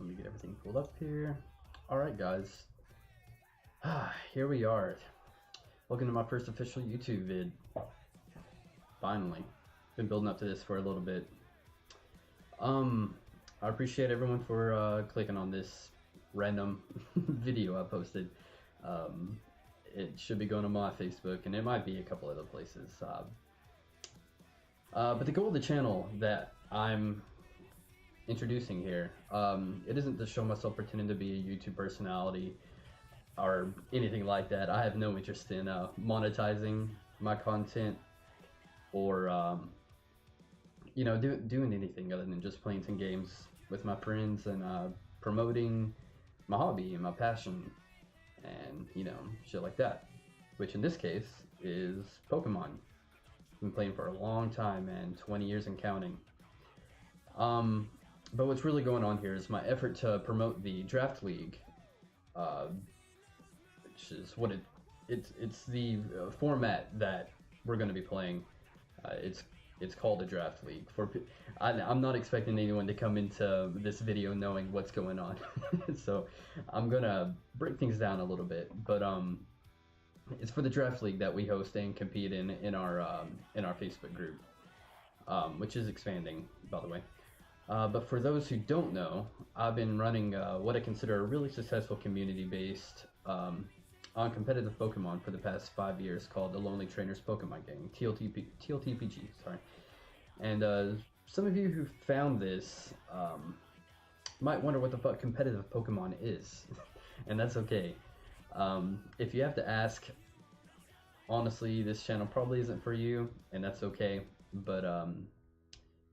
Let me get everything pulled up here. Alright guys, here we are. Welcome to my first official YouTube vid. Finally. Been building up to this for a little bit. I appreciate everyone for clicking on this random video I posted. It should be going on my Facebook, and it might be a couple other places. But the goal of the channel that I'm introducing here, it isn't to show myself pretending to be a YouTube personality or anything like that. I have no interest in monetizing my content or doing anything other than just playing some games with my friends and promoting my hobby and my passion and shit like that, which in this case is Pokemon. I've been playing for a long time, man, 20 years and counting. But what's really going on here is my effort to promote the Draft League, which is what it's the format that we're going to be playing. It's called a Draft League. I'm not expecting anyone to come into this video knowing what's going on, so I'm gonna break things down a little bit. But it's for the Draft League that we host and compete in our Facebook group, which is expanding, by the way. But for those who don't know, I've been running what I consider a really successful community-based on competitive Pokemon for the past 5 years called the Lonely Trainers Pokemon Game, TLTPG, sorry. And some of you who found this might wonder what the fuck competitive Pokemon is, and that's okay. If you have to ask, honestly, this channel probably isn't for you, and that's okay. But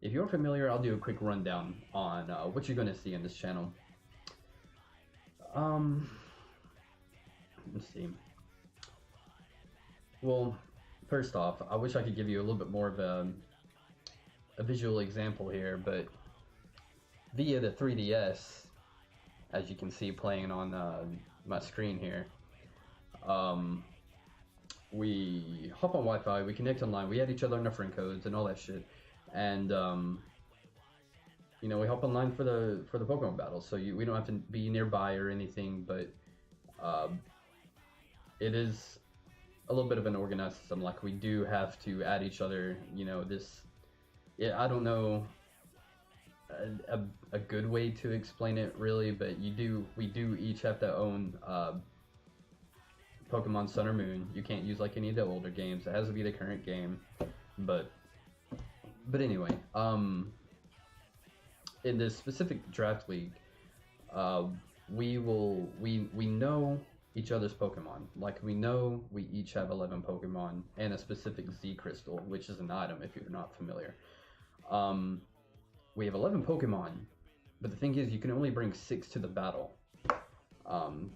if you're familiar, I'll do a quick rundown on what you're going to see on this channel. Let's see. Well, first off, I wish I could give you a little bit more of a visual example here, but via the 3DS, as you can see playing on my screen here, we hop on Wi-Fi, we connect online, we add each other in our friend codes and all that shit, and we hop online for the Pokemon battles, so we don't have to be nearby or anything, but it is a little bit of an organized system. Like, we do have to add each other, I don't know a good way to explain it really, but we do each have to own Pokemon Sun or Moon. You can't use like any of the older games. It has to be the current game. But anyway, in this specific Draft League, we know each other's Pokemon. Like, we know we each have 11 Pokemon and a specific Z Crystal, which is an item if you're not familiar. We have 11 Pokemon, but the thing is, you can only bring 6 to the battle.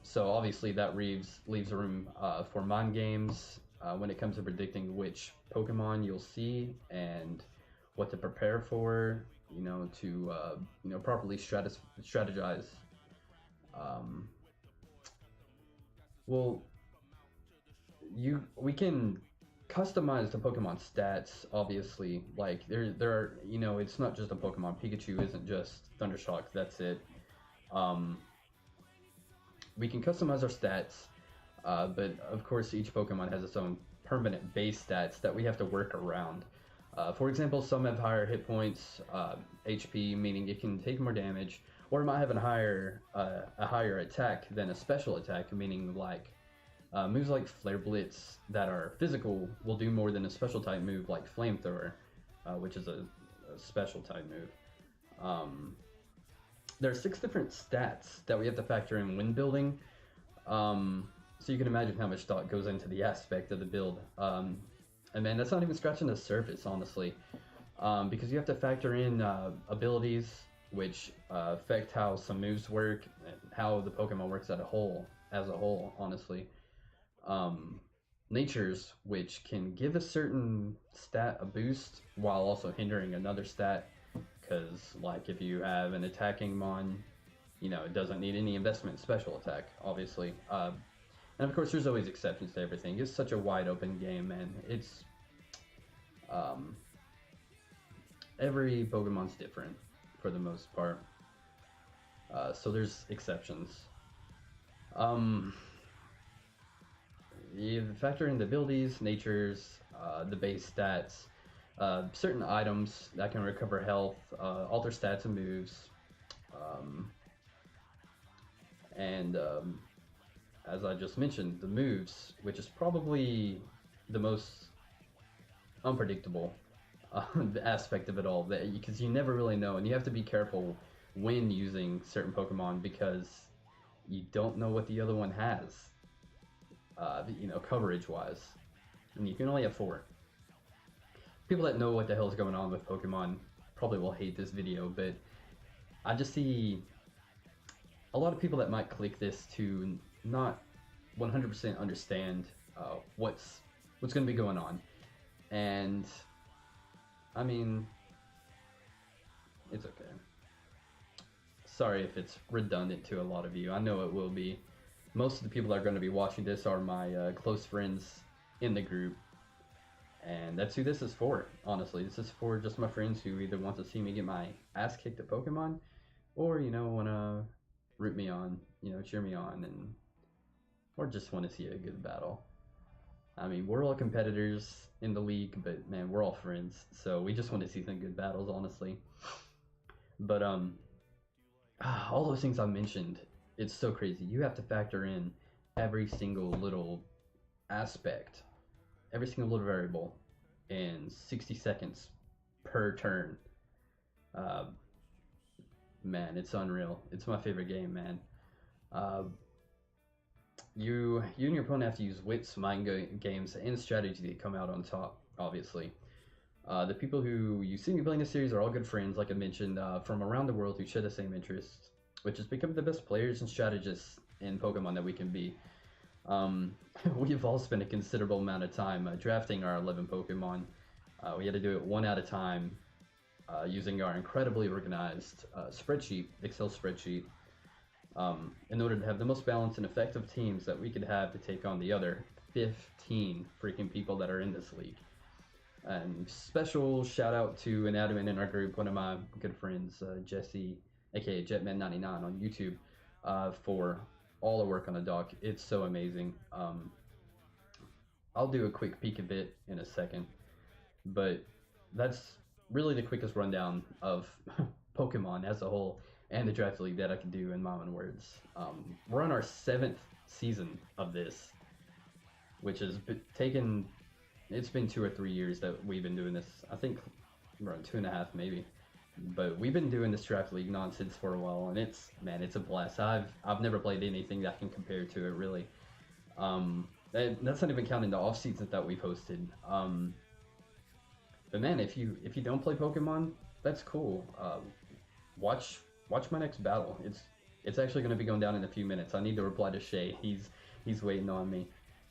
So obviously that leaves room for mind games when it comes to predicting which Pokemon you'll see and what to prepare for, to properly strategize. We can customize the Pokemon stats, obviously. Like, there are, it's not just a Pokemon. Pikachu isn't just Thundershock, that's it. We can customize our stats, but of course each Pokemon has its own permanent base stats that we have to work around. For example, some have higher hit points, HP, meaning it can take more damage, or it might have a higher attack than a special attack, meaning like moves like Flare Blitz that are physical will do more than a special type move like Flamethrower, which is a special type move. There are 6 different stats that we have to factor in when building, so you can imagine how much thought goes into the aspect of the build. And man, that's not even scratching the surface, honestly, because you have to factor in abilities, which affect how some moves work, and how the Pokemon works as a whole, honestly. Natures, which can give a certain stat a boost while also hindering another stat, because like if you have an attacking mon, it doesn't need any investment in special attack, obviously. And of course there's always exceptions to everything. It's such a wide open game, and it's every Pokemon's different for the most part. So there's exceptions. You factor in the abilities, natures, the base stats, certain items that can recover health, alter stats and moves, um, and as I just mentioned, the moves, which is probably the most unpredictable aspect of it all, because you never really know, and you have to be careful when using certain Pokemon because you don't know what the other one has, coverage wise, and you can only have 4. People that know what the hell is going on with Pokemon probably will hate this video, but I just see a lot of people that might click this to not 100% understand what's going to be going on, and I mean, it's okay. Sorry if it's redundant to a lot of you. I know it will be. Most of the people that are going to be watching this are my close friends in the group, and that's who this is for. Honestly, this is for just my friends who either want to see me get my ass kicked at Pokemon, or want to root me on, cheer me on, or just want to see a good battle. I mean, we're all competitors in the league, but man, we're all friends, so we just want to see some good battles, honestly. But all those things I mentioned, it's so crazy. You have to factor in every single little aspect, every single little variable in 60 seconds per turn. Man, it's unreal. It's my favorite game, man. You and your opponent have to use wits, mind games, and strategy to come out on top, obviously. The people who you see me playing this series are all good friends, like I mentioned, from around the world who share the same interests, which is becoming the best players and strategists in Pokemon that we can be. We've all spent a considerable amount of time drafting our 11 Pokemon. We had to do it one at a time, using our incredibly organized Excel spreadsheet, in order to have the most balanced and effective teams that we could have to take on the other 15 freaking people that are in this league. And special shout out to an admin in our group, one of my good friends, Jesse, aka Jetman99 on YouTube, for all the work on the doc. It's so amazing. I'll do a quick peek of it in a second, but that's really the quickest rundown of Pokemon as a whole and the draft league that I can do in my own words. We're on our 7th season of this, which has taken. It's been 2 or 3 years that we've been doing this. I think around 2.5 maybe. But we've been doing this draft league nonsense for a while, and it's a blast. I've never played anything that can compare to it, really. That's not even counting the off seasons that we've hosted. But man, if you don't play Pokemon, that's cool. Watch my next battle. It's actually going to be going down in a few minutes. I need to reply to Shay. He's waiting on me.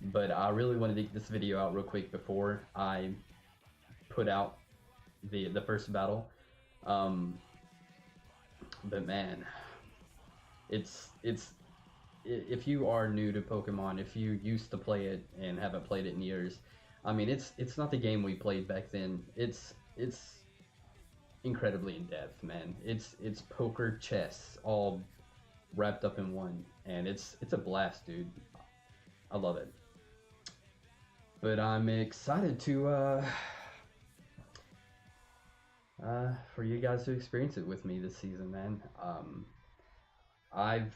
But I really wanted to get this video out real quick before I put out the first battle. But man, it's if you are new to Pokemon, if you used to play it and haven't played it in years, I mean, it's not the game we played back then. It's incredibly in depth, man. It's poker, chess, all wrapped up in one, and it's a blast, dude. I love it. But I'm excited to for you guys to experience it with me this season, man. I've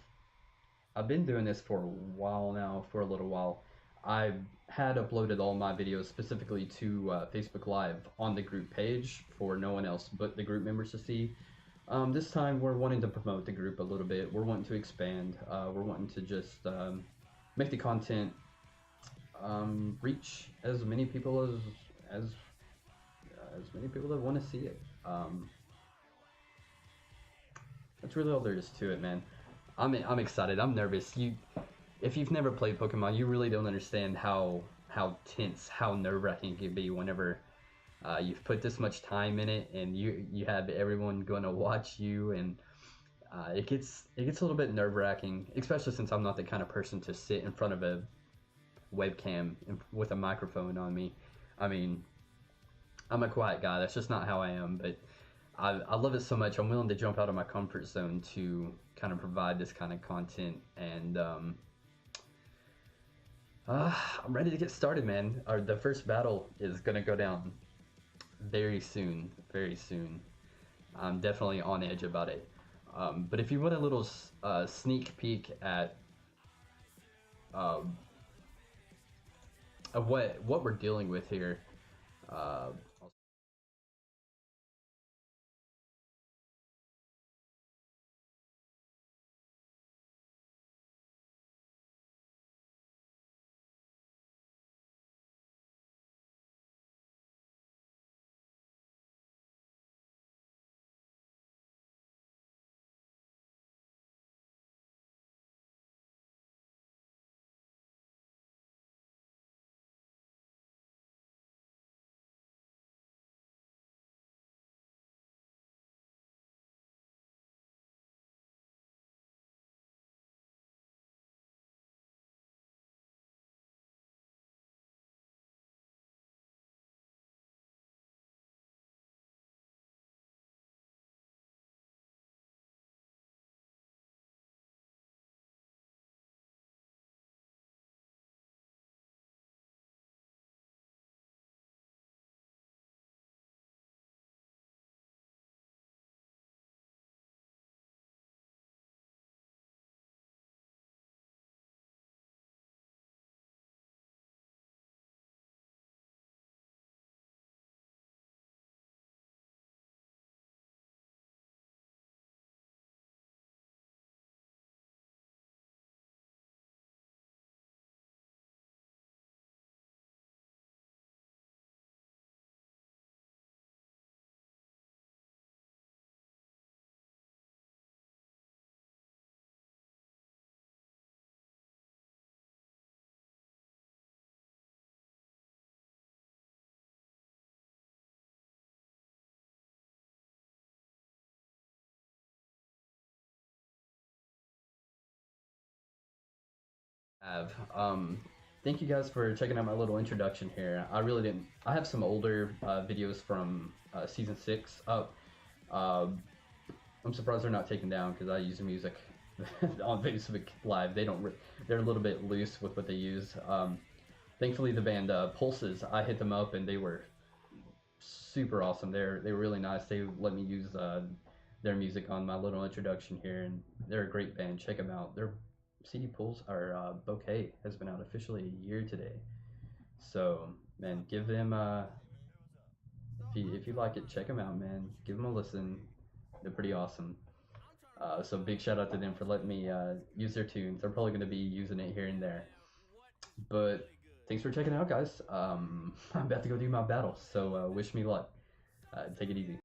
been doing this for a while now, for a little while. I had uploaded all my videos specifically to Facebook Live on the group page for no one else but the group members to see. This time we're wanting to promote the group a little bit. We're wanting to expand. We're wanting to just make the content reach as many people as many people that want to see it. That's really all there is to it, man. I'm excited. I'm nervous. If you've never played Pokemon, you really don't understand how tense, how nerve-wracking it can be whenever you've put this much time in it, and you have everyone going to watch you, and it gets a little bit nerve-wracking, especially since I'm not the kind of person to sit in front of a webcam with a microphone on me. I mean, I'm a quiet guy. That's just not how I am. But I love it so much. I'm willing to jump out of my comfort zone to kind of provide this kind of content, and I'm ready to get started, man. The first battle is gonna go down very soon, very soon. I'm definitely on edge about it. But if you want a little sneak peek at um, of what we're dealing with here, uh, have. Thank you guys for checking out my little introduction here. I really didn't. I have some older videos from season 6 up. Uh, I'm surprised they're not taken down because I use music on Facebook Live. They don't. They're a little bit loose with what they use. Thankfully, the band Pulses, I hit them up and they were super awesome. They were really nice. They let me use their music on my little introduction here, and they're a great band. Check them out. Their CD pulls or Bouquet has been out officially a year today. So man, give them if you like it, check them out, man. Give them a listen. They're pretty awesome. So big shout out to them for letting me use their tunes. They're probably going to be using it here and there. But thanks for checking it out, guys. I'm about to go do my battle, so wish me luck. Take it easy.